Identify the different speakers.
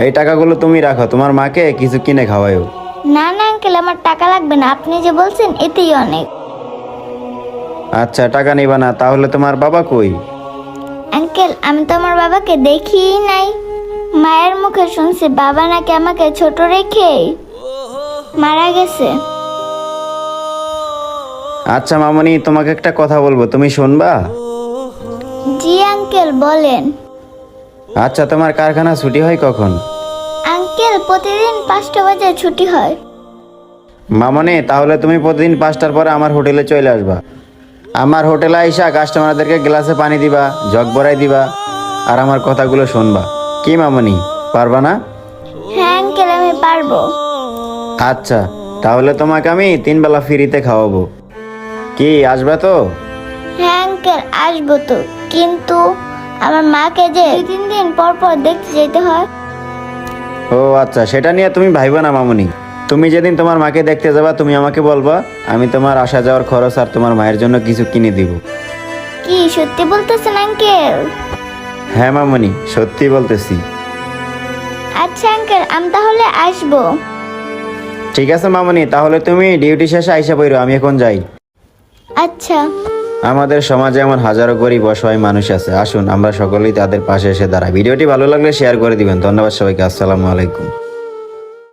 Speaker 1: এই টাকাগুলো তুমি রাখো, তোমার মাকে কিছু কিনে খাওয়াও।
Speaker 2: না না আঙ্কেল, আমার টাকা লাগবে না, আপনি যে বলছেন এতেই অনেক।
Speaker 1: আচ্ছা, টাকা নিবা না, তাহলে তোমার বাবা কই?
Speaker 2: আঙ্কেল, আমি তো আমার বাবাকে দেখিই নাই। মায়ের মুখে শুনছি বাবা নাকি আমাকে ছোট রেখে মারা গেছে।
Speaker 1: আচ্ছা মামনি, তোমাকে একটা কথা বলবো, তুমি শুনবা?
Speaker 2: জি আঙ্কেল, বলেন।
Speaker 1: আচ্ছা, তোমার কারখানা ছুটি হয় কখন?
Speaker 2: আঙ্কেল, প্রতিদিন 5টা বাজে ছুটি হয়।
Speaker 1: মামনি, তাহলে তুমি প্রতিদিন 5টার পরে আমার হোটেলে চলে আসবা। আমার হোটেলে আইসা কাস্টমারদেরকে গ্লাসে পানি দিবা, জগ ভরাই দিবা, আর আমার কথাগুলো শুনবা। কি মামনি, পারবা না?
Speaker 2: হ্যাঁ আঙ্কেল, আমি পারবো।
Speaker 1: আচ্ছা, তাহলে তোমাকে আমি 3 বেলা ফ্রিতে খাওয়াবো। কি, আসবে তো?
Speaker 2: হ্যাঁ আঙ্কেল, আসবো তো, কিন্তু আমার মাকে যে 2-3 দিন পর পর দেখতে যেতে হয়।
Speaker 1: ও আচ্ছা, সেটা নিয়ে তুমি ভাইবা না মামনি। তুমি যেদিন তোমার মাকে দেখতে যাবা, তুমি আমাকে বলবা, আমি তোমার আসা যাওয়ার খরচ আর তোমার মায়ের জন্য কিছু কিনে দিব।
Speaker 2: কি সত্যি বলতেছেন আঙ্কেল?
Speaker 1: হ্যাঁ মামনি, সত্যি বলতেছি।
Speaker 2: আচ্ছা আঙ্কেল, আমি তাহলে আসবো।
Speaker 1: ঠিক আছে মামনি, তাহলে তুমি ডিউটি শেষে আইসা পড়ো, আমি এখন যাই।
Speaker 2: আচ্ছা।
Speaker 1: আমাদের সমাজে এমন হাজারো গরিব অসহায় মানুষ আছে, আসুন আমরা সকলেই তাদের পাশে এসে দাঁড়াই। ভিডিওটি ভালো লাগলে শেয়ার করে দিবেন। ধন্যবাদ সবাইকে। আসসালামু আলাইকুম।